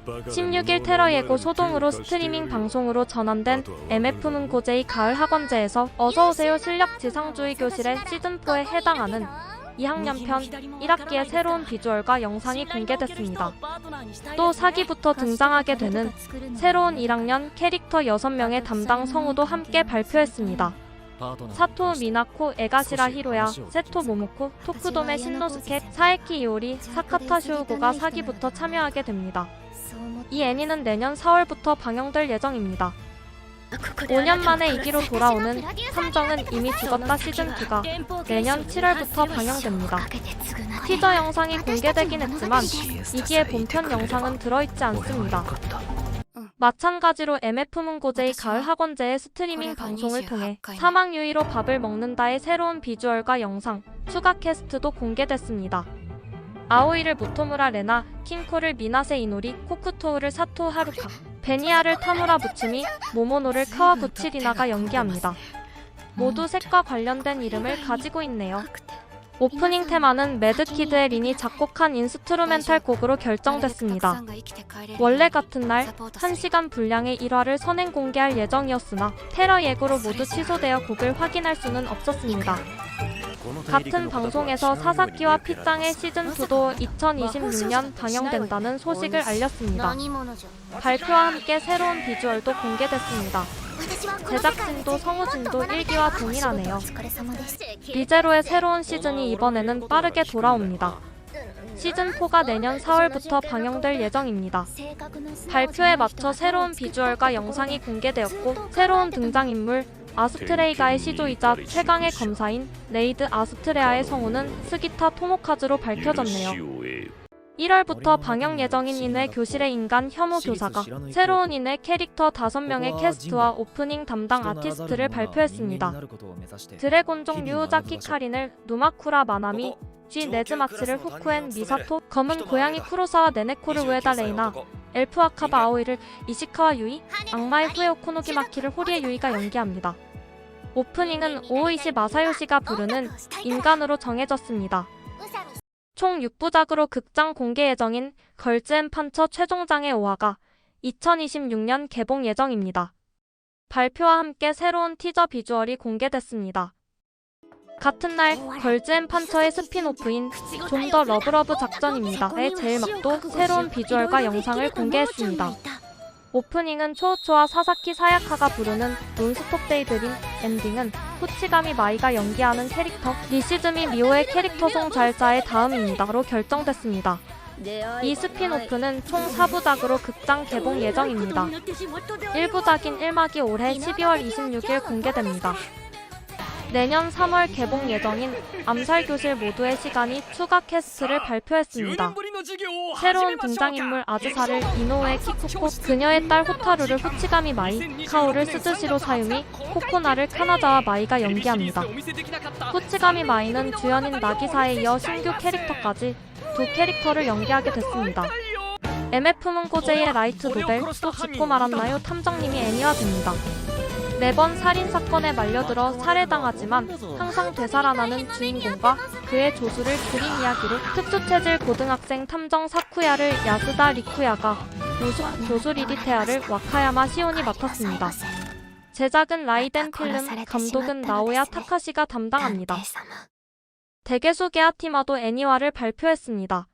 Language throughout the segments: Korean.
16일 테러 예고 소동으로 스트리밍 방송으로 전환된 MF 문고제의 가을 학원제에서 어서오세요 실력 지상주의 교실의 시즌4에 해당하는 2학년 편 1학기의 새로운 비주얼과 영상이 공개됐습니다. 또 4기부터 등장하게 되는 새로운 1학년 캐릭터 6명의 담당 성우도 함께 발표했습니다. 사토 미나코, 에가시라 히로야, 세토 모모코, 토쿠도메 신노스케, 사에키 이오리, 사카타 슈우고가 4기부터 참여하게 됩니다. 이 애니는 내년 4월부터 방영될 예정입니다. 5년 만에 2기로 돌아오는 탐정은 이미 죽었다 시즌2가 내년 7월부터 방영됩니다. 티저 영상이 공개되긴 했지만 2기의 본편 영상은 들어있지 않습니다. 마찬가지로 MF 문고제의 가을 학원제의 스트리밍 방송을 통해 사막 유이로 밥을 먹는다의 새로운 비주얼과 영상, 추가 캐스트도 공개됐습니다. 아오이를 모토무라 레나, 킹코를 미나세 이노리, 코쿠토우를 사토 하루카, 베니아를 타무라 무츠미, 모모노를 카와구치 리나가 연기합니다. 모두 색과 관련된 이름을 가지고 있네요. 오프닝 테마는 매드키드의 린이 작곡한 인스트루멘탈 곡으로 결정됐습니다. 원래 같은 날 1시간 분량의 1화를 선행 공개할 예정이었으나 테러 예고로 모두 취소되어 곡을 확인할 수는 없었습니다. 같은 방송에서 사사키와 핏장의 시즌2도 2026년 방영된다는 소식을 알렸습니다. 발표와 함께 새로운 비주얼도 공개됐습니다. 제작진도 성우진도 1기와 동일하네요. 리제로의 새로운 시즌이 이번에는 빠르게 돌아옵니다. 시즌4가 내년 4월부터 방영될 예정입니다. 발표에 맞춰 새로운 비주얼과 영상이 공개되었고 새로운 등장인물 아스트레이가의 시조이자 최강의 검사인 레이드 아스트레아의 성우는 스기타 토모카즈로 밝혀졌네요. 1월부터 방영 예정인 인외 교실의 인간 혐오 교사가 새로운 인외 캐릭터 5명의 캐스트와 오프닝 담당 아티스트를 발표했습니다. 드래곤종 류우자키 카린을 누마쿠라 마나미, 쥐 네즈마치를 후쿠엔 미사토, 검은 고양이 쿠로사와 네네코를 우에다 레이나, 엘프 아카바 아오이를 이시카와 유이, 악마의 후에 오코노기마키를 호리에 유이가 연기합니다. 오프닝은 오우이시 마사요시가 부르는 인간으로 정해졌습니다. 총 6부작으로 극장 공개 예정인 걸즈 앤 판처 최종장의 5화가 2026년 개봉 예정입니다. 발표와 함께 새로운 티저 비주얼이 공개됐습니다. 같은 날 걸즈 앤 판처의 스핀오프인 좀 더 러브러브 작전입니다의 제일막도 새로운 비주얼과 영상을 공개했습니다. 오프닝은 초우초와 사사키 사야카가 부르는 논스톱 데이드림, 엔딩은 후치가미 마이가 연기하는 캐릭터 니시즈미 미오의 캐릭터송 잘자의 다음입니다로 결정됐습니다. 이 스핀오프는 총 4부작으로 극장 개봉 예정입니다. 1부작인 1막이 올해 12월 26일 공개됩니다. 내년 3월 개봉 예정인 암살교실 모두의 시간이 추가 캐스트를 발표했습니다. 새로운 등장인물 아즈사를 이노우에 키쿠코, 그녀의 딸 호타루를 후치가미 마이, 카오를 스즈시로 사유미, 코코나를 카나자와 마이가 연기합니다. 후치가미 마이는 주연인 나기사에 이어 신규 캐릭터까지 2캐릭터를 연기하게 됐습니다. MF 문고제이의 라이트 노벨 또 죽고 말았나요 탐정님이 애니화됩니다. 매번 살인사건에 말려들어 살해당하지만 항상 되살아나는 주인공과 그의 조수를 그린 이야기로 특수체질 고등학생 탐정 사쿠야를 야스다 리쿠야가, 우숙 조수 리리테아를 와카야마 시온이 맡았습니다. 제작은 라이덴 필름, 감독은 나오야 타카시가 담당합니다. 대개수 게아티마도 애니화를 발표했습니다.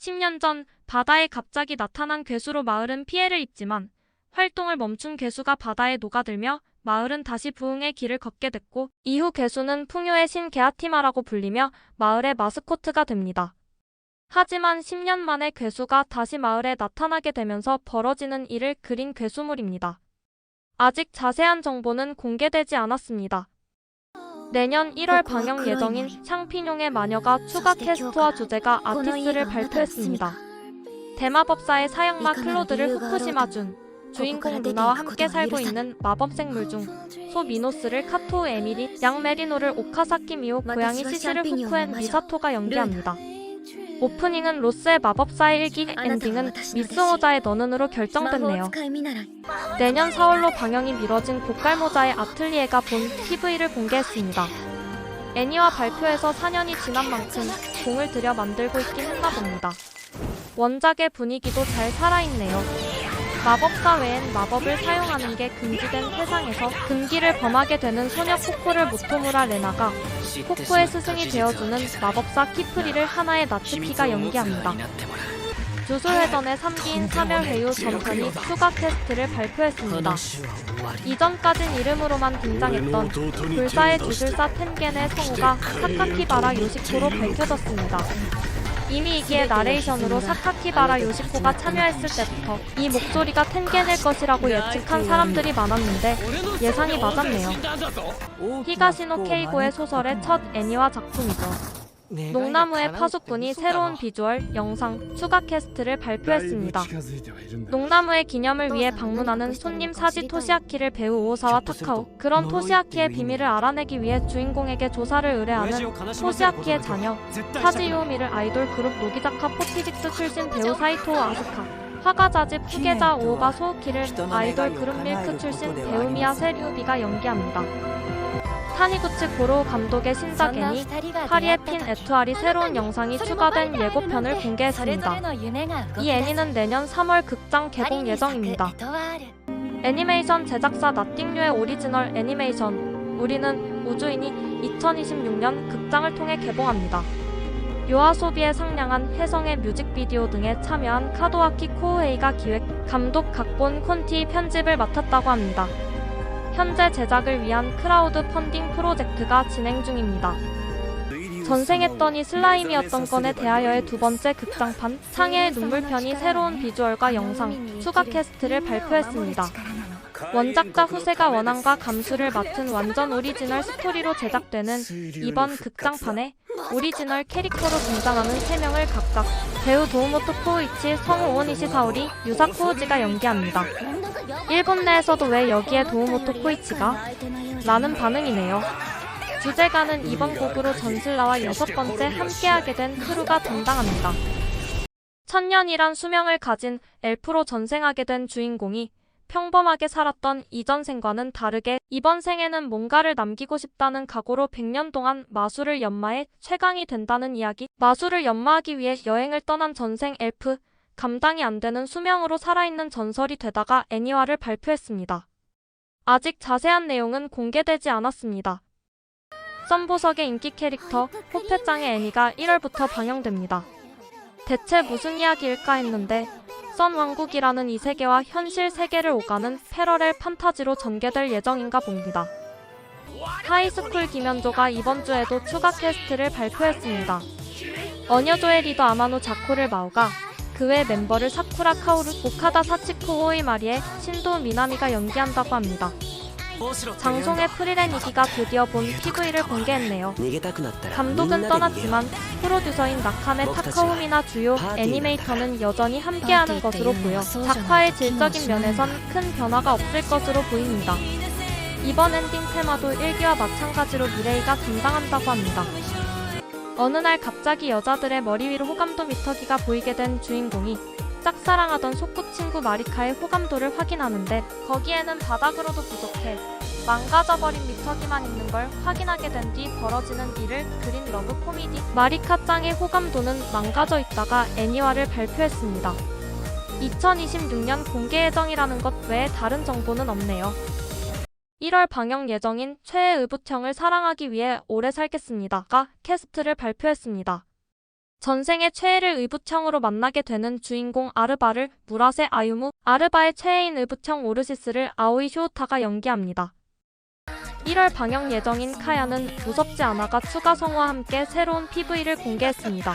10년 전 바다에 갑자기 나타난 괴수로 마을은 피해를 입지만 활동을 멈춘 괴수가 바다에 녹아들며 마을은 다시 부흥의 길을 걷게 됐고 이후 괴수는 풍요의 신 게아티마라고 불리며 마을의 마스코트가 됩니다. 하지만 10년 만에 괴수가 다시 마을에 나타나게 되면서 벌어지는 일을 그린 괴수물입니다. 아직 자세한 정보는 공개되지 않았습니다. 내년 1월 방영 예정인 샹피뇽의 마녀가 추가 캐스트와 주제가 아티스트를 발표했습니다. 대마법사의 사양마 클로드를 후쿠시마준, 주인공 루나와 함께 살고 있는 마법생물 중 소 미노스를 카토우 에미리, 양 메리노를 오카사키 미오, 고양이 시시를 후쿠엔 미사토가 연기합니다. 오프닝은 로스의 마법사의 1기, 엔딩은 미스 오자의 너는으로 결정됐네요. 내년 4월로 방영이 미뤄진 고깔모자의 아틀리에가 본 PV를 공개했습니다. 애니화 발표에서 4년이 지난 만큼 공을 들여 만들고 있긴 했나 봅니다. 원작의 분위기도 잘 살아있네요. 마법사 외엔 마법을 사용하는 게 금지된 세상에서 금기를 범하게 되는 소녀 코코를 모토무라 레나가 코코의 스승이 되어주는 마법사 키프리를 하나의 나츠키가 연기합니다. 주술회전의 3기인 사멸회유 전편이 추가 퀘스트를 발표했습니다. 이전까진 이름으로만 등장했던 불사의 주술사 텐겐의 성우가 사카키바라 요시코로 밝혀졌습니다. 이미 이기의 나레이션으로 사카키바라 요시코가 참여했을 때부터 이 목소리가 텐겐일 것이라고 예측한 사람들이 많았는데 예상이 맞았네요. 히가시노 케이고의 소설의 첫 애니화 작품이죠. 농나무의 파수꾼이 새로운 비주얼, 영상, 추가 퀘스트를 발표했습니다. 농나무의 기념을 위해 방문하는 손님 사지 토시아키를 배우 오사와 타카오. 그런 토시아키의 비밀을 알아내기 위해 주인공에게 조사를 의뢰하는 토시아키의 자녀 사지 유오미를 아이돌 그룹 노기자카 46 출신 배우 사이토 아스카, 화가자집 후계자 오오바 소우키를 아이돌 그룹 밀크 출신 배우 미야 세리우비가 연기합니다. 타니구치 고로우 감독의 신작 애니 파리의 핀 에투알이 새로운 영상이 추가된 예고편을 공개했습니다. 이 애니는 내년 3월 극장 개봉 예정입니다. 애니메이션 제작사 나띵류의 오리지널 애니메이션 우리는 우주인이 2026년 극장을 통해 개봉합니다. 요아소비에 상냥한 혜성의 뮤직비디오 등에 참여한 카도아키 코우헤이가 기획, 감독, 각본, 콘티, 편집을 맡았다고 합니다. 현재 제작을 위한 크라우드 펀딩 프로젝트가 진행 중입니다. 전생했더니 슬라임이었던 건에 대하여의 두 번째 극장판 창해의 눈물편이 새로운 비주얼과 영상, 추가 퀘스트를 발표했습니다. 원작자 후세가 원한과 감수를 맡은 완전 오리지널 스토리로 제작되는 이번 극장판에 오리지널 캐릭터로 등장하는 3명을 각각 배우 도우모토 코우이치, 성우 오니시 사오리, 유사 코우지가 연기합니다. 일본 내에서도 왜 여기에 도우모토 코이치가? 라는 반응이네요. 주제가는 이번 곡으로 전슬라와 6번째 함께하게 된 크루가 담당합니다. 천년이란 수명을 가진 엘프로 전생하게 된 주인공이 평범하게 살았던 이전 생과는 다르게 이번 생에는 뭔가를 남기고 싶다는 각오로 100년 동안 마술을 연마해 최강이 된다는 이야기. 마술을 연마하기 위해 여행을 떠난 전생 엘프, 감당이 안 되는 수명으로 살아있는 전설이 되다가 애니화를 발표했습니다. 아직 자세한 내용은 공개되지 않았습니다. 썸보석의 인기 캐릭터 호페짱의 애니가 1월부터 방영됩니다. 대체 무슨 이야기일까 했는데 선 왕국이라는 이 세계와 현실 세계를 오가는 패러렐 판타지로 전개될 예정인가 봅니다. 하이스쿨 김현조가 이번 주에도 추가 퀘스트를 발표했습니다. 어녀조의 리더 아마노 자코를 마오가 그 외 멤버를 사쿠라 카오루, 오카다 사치코 호이마리에 신도 미나미가 연기한다고 합니다. 장송의 프리렌 2기가 드디어 본 PV를 공개했네요. 감독은 떠났지만 프로듀서인 나카메 타카오미나 주요 애니메이터는 여전히 함께하는 것으로 보여 작화의 질적인 면에선 큰 변화가 없을 것으로 보입니다. 이번 엔딩 테마도 1기와 마찬가지로 미레이가 담당한다고 합니다. 어느 날 갑자기 여자들의 머리 위로 호감도 미터기가 보이게 된 주인공이 짝사랑하던 소꿉친구 마리카의 호감도를 확인하는데 거기에는 바닥으로도 부족해 망가져버린 미터기만 있는 걸 확인하게 된 뒤 벌어지는 일을 그린 러브 코미디 마리카 짱의 호감도는 망가져 있다가 애니화를 발표했습니다. 2026년 공개 예정이라는 것 외에 다른 정보는 없네요. 1월 방영 예정인 최애 의붓형을 사랑하기 위해 오래 살겠습니다가 캐스트를 발표했습니다. 전생의 최애를 의붓형으로 만나게 되는 주인공 아르바를 무라세 아유무, 아르바의 최애인 의붓형 오르시스를 아오이 쇼우타가 연기합니다. 1월 방영 예정인 카야는 무섭지 않아가 추가 성우와 함께 새로운 PV를 공개했습니다.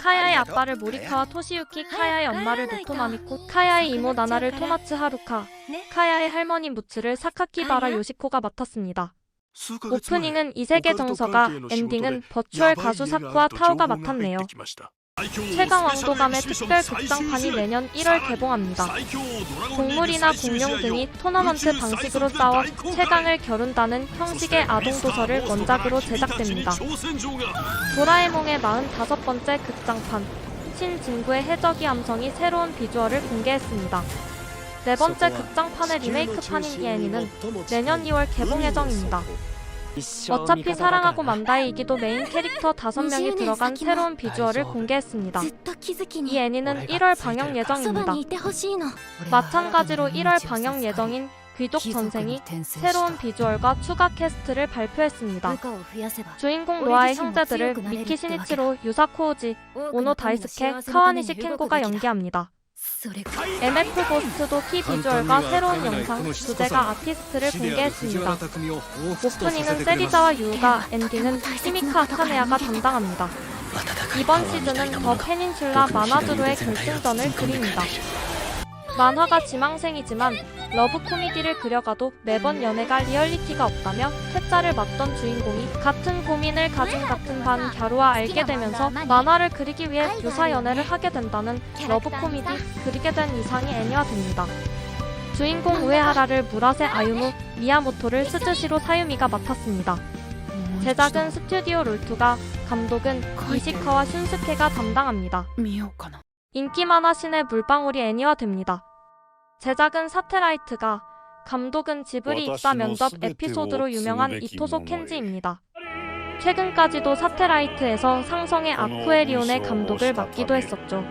카야의 아빠를 모리카와 토시유키, 카야의 엄마를 노토마미코, 카야의 이모 나나를 토마츠 하루카, 카야의 할머니 무츠를 사카키바라 요시코가 맡았습니다. 오프닝은 이세계 정서가, 엔딩은 버추얼 가수 사쿠와 타오가 맡았네요. 최강 왕도감의 특별 극장판이 내년 1월 개봉합니다. 동물이나 공룡 등이 토너먼트 방식으로 싸워 최강을 겨룬다는 형식의 아동도서를 원작으로 제작됩니다. 도라에몽의 45번째 극장판, 신진구의 해적이 함성이 새로운 비주얼을 공개했습니다. 네 번째 극장판의 리메이크판인 이 애니는 내년 2월 개봉 예정입니다. 어차피 사랑하고 만다이이기도 메인 캐릭터 5명이 들어간 새로운 비주얼을 공개했습니다. 이 애니는 1월 방영 예정입니다. 마찬가지로 1월 방영 예정인 귀족 전생이 새로운 비주얼과 추가 캐스트를 발표했습니다. 주인공 노아의 형제들을 미키 시니치로, 유사코 우지, 오노 다이스케, 카와니시 켄고가 연기합니다. MF 고스트도 키 비주얼과 새로운 영상, 주제가 아티스트를 공개했습니다. 오프닝은 세리자와 유우가, 엔딩은 히미카 아카네아가 담당합니다. 이번 시즌은 더 페닌슐라 만화드로의 결승전을 그립니다. 만화가 지망생이지만 러브 코미디를 그려가도 매번 연애가 리얼리티가 없다며 퇴짜를 맞던 주인공이 같은 고민을 가진 같은 반 갸루와 알게 되면서 만화를 그리기 위해 유사 연애를 하게 된다는 러브 코미디 그리게 된 이상이 애니화됩니다. 주인공 우에하라를 무라세 아유무, 미야모토를 스즈시로 사유미가 맡았습니다. 제작은 스튜디오 롤투가, 감독은 이시카와 슌스케가 담당합니다. 인기 만화 신의 물방울이 애니화됩니다. 제작은 사테라이트가, 감독은 지브리 입사 면접 에피소드로 유명한 이토소 켄지입니다. 최근까지도 사테라이트에서 상성의 아쿠에리온의 감독을 맡기도 했었죠.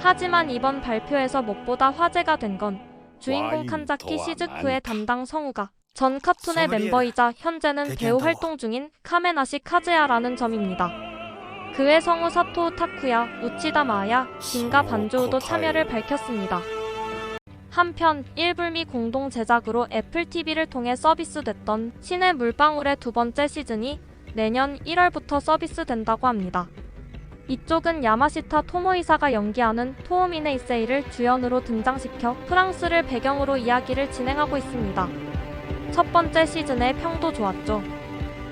하지만 이번 발표에서 무엇보다 화제가 된 건 주인공 칸자키 시즈쿠의 담당 성우가 전 카툰의 멤버이자 현재는 배우 활동 중인 카메나시 카즈야라는 점입니다. 그외 성우 사토우 타쿠야, 우치다 마야, 긴가 반조우도 참여를 밝혔습니다. 한편 1불미 공동 제작으로 애플 TV를 통해 서비스됐던 신의 물방울의 2번째 시즌이 내년 1월부터 서비스된다고 합니다. 이쪽은 야마시타 토모이사가 연기하는 토오미네 이세이를 주연으로 등장시켜 프랑스를 배경으로 이야기를 진행하고 있습니다. 첫 번째 시즌의 평도 좋았죠.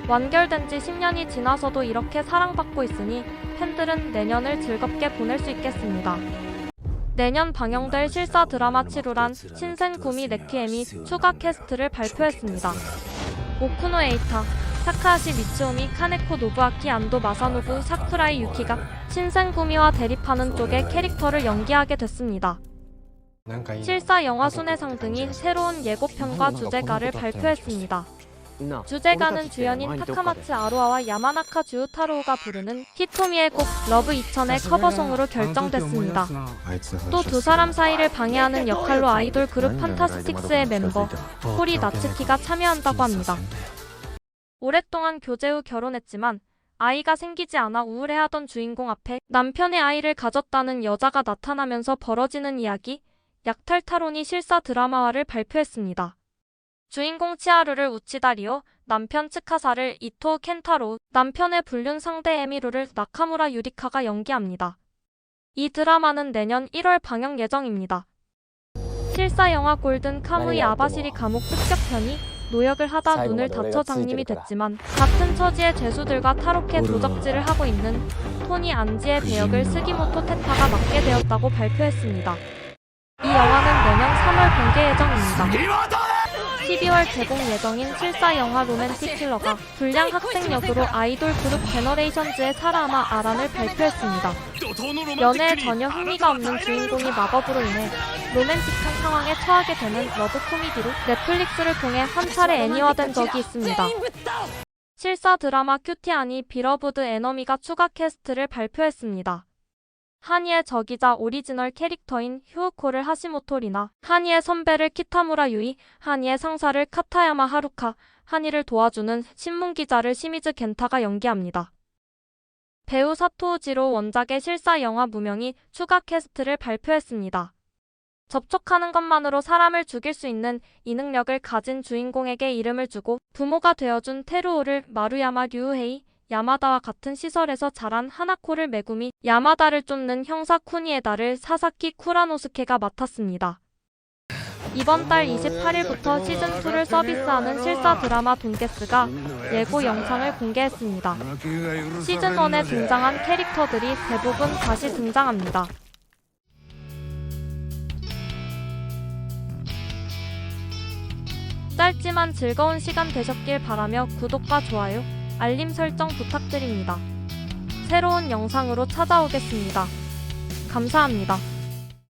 완결된 지 10년이 지나서도 이렇게 사랑받고 있으니 팬들은 내년을 즐겁게 보낼 수 있겠습니다. 내년 방영될 실사 드라마 치루란 신센구미 네키엠이 추가 캐스트를 발표했습니다. 오쿠노 에이타, 타카하시 미츠오미, 카네코 노부아키, 안도 마사노부, 사쿠라이 유키가 신센구미와 대립하는 쪽의 캐릭터를 연기하게 됐습니다. 실사 영화 순회상 등이 새로운 예고편과 주제가를 발표했습니다. 주제가는 주연인 타카마츠 아로아와 야마나카 주우타로우가 부르는 히토미의 곡 러브 2000의 커버송으로 결정됐습니다. 또 두 사람 사이를 방해하는 역할로 아이돌 그룹 판타스틱스의 멤버 호리 나츠키가 참여한다고 합니다. 오랫동안 교제 후 결혼했지만 아이가 생기지 않아 우울해하던 주인공 앞에 남편의 아이를 가졌다는 여자가 나타나면서 벌어지는 이야기, 약탈타론이 실사 드라마화를 발표했습니다. 주인공 치하루를 우치다 리오, 남편 츠카사를 이토 켄타로, 남편의 불륜 상대 에미루를 나카무라 유리카가 연기합니다. 이 드라마는 내년 1월 방영 예정입니다. 실사 영화 골든 카무이 아바시리 감옥 습격편이 노역을 하다 눈을 다쳐 장님이 됐지만 같은 처지의 죄수들과 탈옥해 도적질을 하고 있는 토니 안지의 대역을 스기모토 테타가 맡게 되었다고 발표했습니다. 이 영화는 내년 3월 공개 예정입니다. 12월 개봉 예정인 실사 영화 로맨틱 킬러가 불량 학생 역으로 아이돌 그룹 제너레이션즈의 사라마 아란을 발표했습니다. 연애에 전혀 흥미가 없는 주인공이 마법으로 인해 로맨틱한 상황에 처하게 되는 러브 코미디로 넷플릭스를 통해 한 차례 애니화된 적이 있습니다. 실사 드라마 큐티아니 비러브드 에너미가 추가 캐스트를 발표했습니다. 하니의 적이자 오리지널 캐릭터인 휴우코를 하시모토 리나, 하니의 선배를 키타무라 유이, 하니의 상사를 카타야마 하루카, 하니를 도와주는 신문기자를 시미즈 겐타가 연기합니다. 배우 사토우지로 원작의 실사 영화 무명이 추가 캐스트를 발표했습니다. 접촉하는 것만으로 사람을 죽일 수 있는 이 능력을 가진 주인공에게 이름을 주고 부모가 되어준 테루오를 마루야마 류헤이, 야마다와 같은 시설에서 자란 하나코를 메구미, 야마다를 쫓는 형사 쿠니에다를 사사키 쿠라노스케가 맡았습니다. 이번 달 28일부터 시즌2를 서비스하는 실사 드라마 돈게스가 예고 영상을 공개했습니다. 시즌1에 등장한 캐릭터들이 대부분 다시 등장합니다. 짧지만 즐거운 시간 되셨길 바라며 구독과 좋아요, 알림 설정 부탁드립니다. 새로운 영상으로 찾아오겠습니다. 감사합니다.